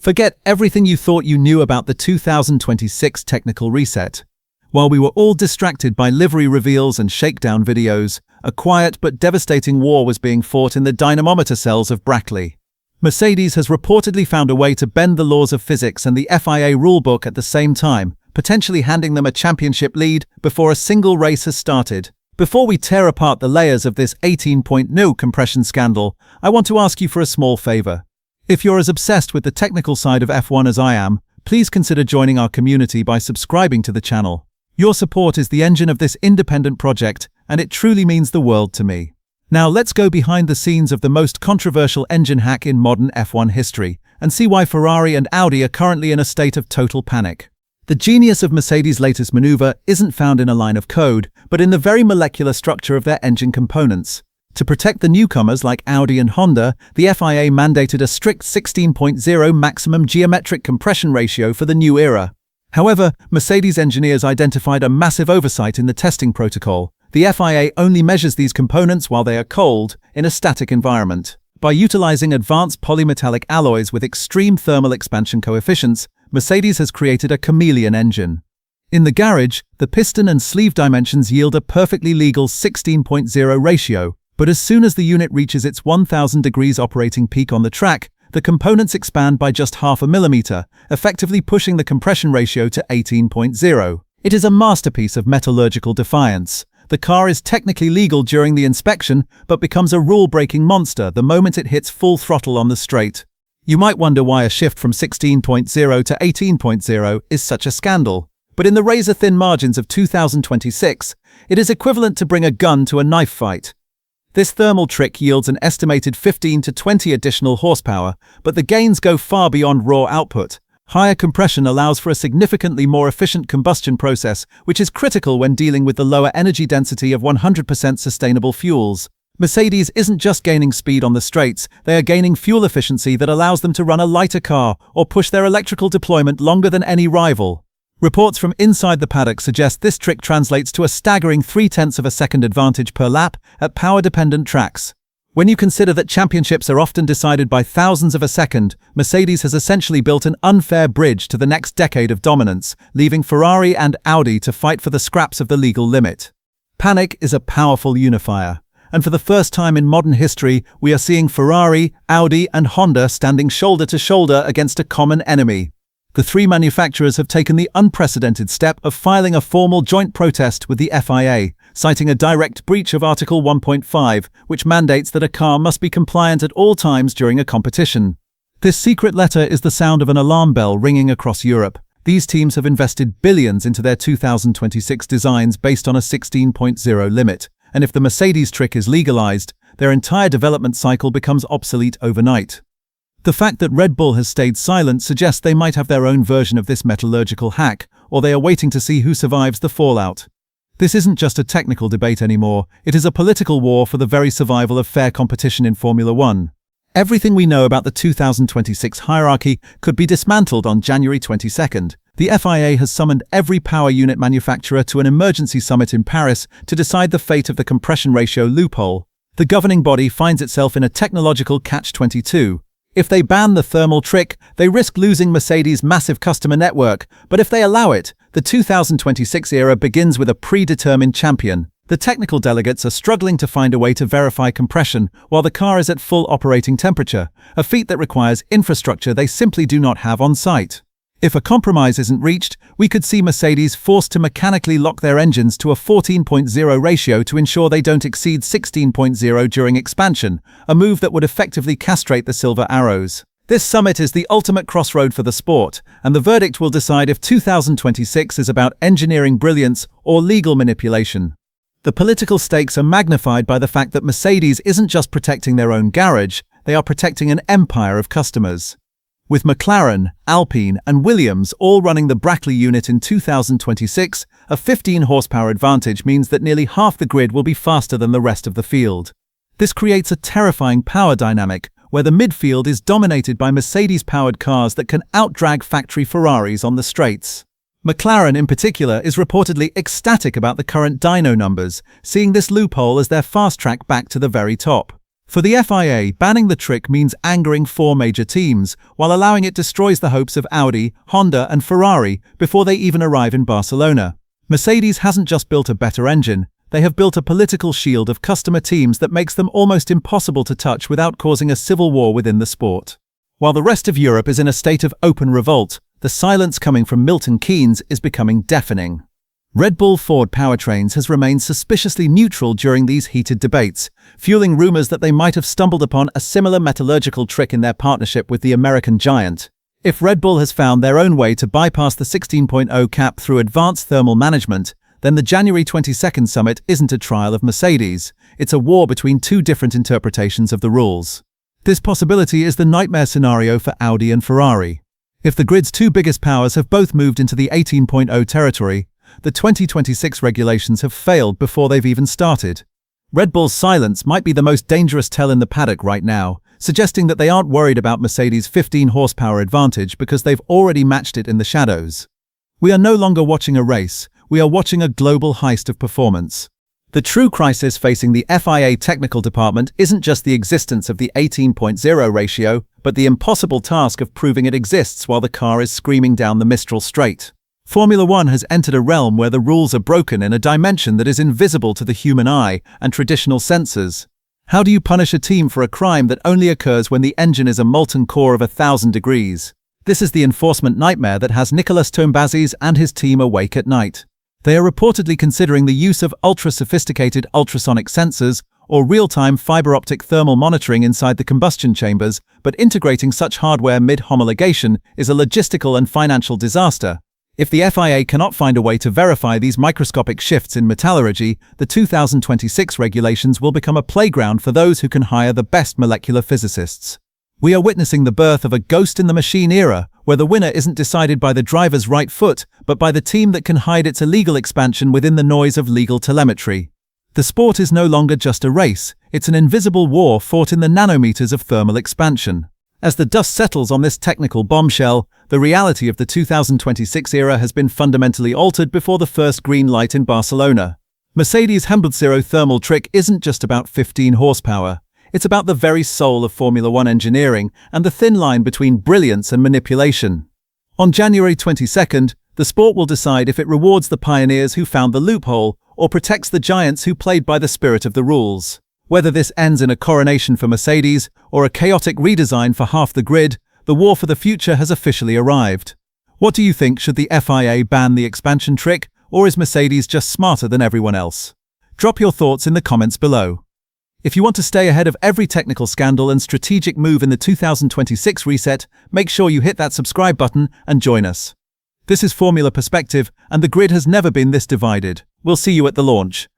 Forget everything you thought you knew about the 2026 technical reset. While we were all distracted by livery reveals and shakedown videos, a quiet but devastating war was being fought in the dynamometer cells of Brackley. Mercedes has reportedly found a way to bend the laws of physics and the FIA rulebook at the same time, potentially handing them a championship lead before a single race has started. Before we tear apart the layers of this 18-point no compression scandal, I want to ask you for a small favor. If you're as obsessed with the technical side of F1 as I am, please consider joining our community by subscribing to the channel. Your support is the engine of this independent project, and it truly means the world to me. Now let's go behind the scenes of the most controversial engine hack in modern F1 history, and see why Ferrari and Audi are currently in a state of total panic. The genius of Mercedes' latest maneuver isn't found in a line of code, but in the very molecular structure of their engine components. To protect the newcomers like Audi and Honda, the FIA mandated a strict 16.0 maximum geometric compression ratio for the new era. However, Mercedes engineers identified a massive oversight in the testing protocol. The FIA only measures these components while they are cold, in a static environment. By utilizing advanced polymetallic alloys with extreme thermal expansion coefficients, Mercedes has created a chameleon engine. In the garage, the piston and sleeve dimensions yield a perfectly legal 16.0 ratio, but as soon as the unit reaches its 1000 degrees operating peak on the track, the components expand by just half a millimeter, effectively pushing the compression ratio to 18.0. It is a masterpiece of metallurgical defiance. The car is technically legal during the inspection, but becomes a rule-breaking monster the moment it hits full throttle on the straight. You might wonder why a shift from 16.0 to 18.0 is such a scandal. But in the razor-thin margins of 2026, it is equivalent to bring a gun to a knife fight. This thermal trick yields an estimated 15 to 20 additional horsepower, but the gains go far beyond raw output. Higher compression allows for a significantly more efficient combustion process, which is critical when dealing with the lower energy density of 100% sustainable fuels. Mercedes isn't just gaining speed on the straights, they are gaining fuel efficiency that allows them to run a lighter car or push their electrical deployment longer than any rival. Reports from inside the paddock suggest this trick translates to a staggering 0.3 of a second advantage per lap at power-dependent tracks. When you consider that championships are often decided by thousandths of a second, Mercedes has essentially built an unfair bridge to the next decade of dominance, leaving Ferrari and Audi to fight for the scraps of the legal limit. Panic is a powerful unifier, and for the first time in modern history, we are seeing Ferrari, Audi, and Honda standing shoulder to shoulder against a common enemy. The three manufacturers have taken the unprecedented step of filing a formal joint protest with the FIA, citing a direct breach of Article 1.5, which mandates that a car must be compliant at all times during a competition. This secret letter is the sound of an alarm bell ringing across Europe. These teams have invested billions into their 2026 designs based on a 16.0 limit, and if the Mercedes trick is legalized, their entire development cycle becomes obsolete overnight. The fact that Red Bull has stayed silent suggests they might have their own version of this metallurgical hack, or they are waiting to see who survives the fallout. This isn't just a technical debate anymore, it is a political war for the very survival of fair competition in Formula 1. Everything we know about the 2026 hierarchy could be dismantled on January 22nd. The FIA has summoned every power unit manufacturer to an emergency summit in Paris to decide the fate of the compression ratio loophole. The governing body finds itself in a technological catch-22. If they ban the thermal trick, they risk losing Mercedes' massive customer network, but if they allow it, the 2026 era begins with a predetermined champion. The technical delegates are struggling to find a way to verify compression while the car is at full operating temperature, a feat that requires infrastructure they simply do not have on site. If a compromise isn't reached, we could see Mercedes forced to mechanically lock their engines to a 14.0 ratio to ensure they don't exceed 16.0 during expansion, a move that would effectively castrate the Silver Arrows. This summit is the ultimate crossroad for the sport, and the verdict will decide if 2026 is about engineering brilliance or legal manipulation. The political stakes are magnified by the fact that Mercedes isn't just protecting their own garage, they are protecting an empire of customers. With McLaren, Alpine, and Williams all running the Brackley unit in 2026, a 15-horsepower advantage means that nearly half the grid will be faster than the rest of the field. This creates a terrifying power dynamic, where the midfield is dominated by Mercedes-powered cars that can outdrag factory Ferraris on the straights. McLaren in particular is reportedly ecstatic about the current dyno numbers, seeing this loophole as their fast track back to the very top. For the FIA, banning the trick means angering 4 major teams, while allowing it destroys the hopes of Audi, Honda and Ferrari before they even arrive in Barcelona. Mercedes hasn't just built a better engine, they have built a political shield of customer teams that makes them almost impossible to touch without causing a civil war within the sport. While the rest of Europe is in a state of open revolt, the silence coming from Milton Keynes is becoming deafening. Red Bull Ford Powertrains has remained suspiciously neutral during these heated debates, fueling rumors that they might have stumbled upon a similar metallurgical trick in their partnership with the American giant. If Red Bull has found their own way to bypass the 16.0 cap through advanced thermal management, then the January 22nd summit isn't a trial of Mercedes, it's a war between 2 different interpretations of the rules. This possibility is the nightmare scenario for Audi and Ferrari. If the grid's 2 biggest powers have both moved into the 18.0 territory, the 2026 regulations have failed before they've even started. Red Bull's silence might be the most dangerous tell in the paddock right now, suggesting that they aren't worried about Mercedes' 15 horsepower advantage because they've already matched it in the shadows. We are no longer watching a race, we are watching a global heist of performance. The true crisis facing the FIA technical department isn't just the existence of the 18.0 ratio, but the impossible task of proving it exists while the car is screaming down the Mistral Straight. Formula One has entered a realm where the rules are broken in a dimension that is invisible to the human eye and traditional sensors. How do you punish a team for a crime that only occurs when the engine is a molten core of 1,000 degrees? This is the enforcement nightmare that has Nicolas Tombazis and his team awake at night. They are reportedly considering the use of ultra-sophisticated ultrasonic sensors or real-time fiber-optic thermal monitoring inside the combustion chambers, but integrating such hardware mid-homologation is a logistical and financial disaster. If the FIA cannot find a way to verify these microscopic shifts in metallurgy, the 2026 regulations will become a playground for those who can hire the best molecular physicists. We are witnessing the birth of a ghost-in-the-machine era, where the winner isn't decided by the driver's right foot, but by the team that can hide its illegal expansion within the noise of legal telemetry. The sport is no longer just a race, it's an invisible war fought in the nanometers of thermal expansion. As the dust settles on this technical bombshell, the reality of the 2026 era has been fundamentally altered before the first green light in Barcelona. Mercedes' Zero thermal trick isn't just about 15 horsepower. It's about the very soul of Formula One engineering and the thin line between brilliance and manipulation. On January 22nd, the sport will decide if it rewards the pioneers who found the loophole or protects the giants who played by the spirit of the rules. Whether this ends in a coronation for Mercedes or a chaotic redesign for half the grid, the war for the future has officially arrived. What do you think? Should the FIA ban the expansion trick, or is Mercedes just smarter than everyone else? Drop your thoughts in the comments below. If you want to stay ahead of every technical scandal and strategic move in the 2026 reset, make sure you hit that subscribe button and join us. This is Formula Perspective, and the grid has never been this divided. We'll see you at the launch.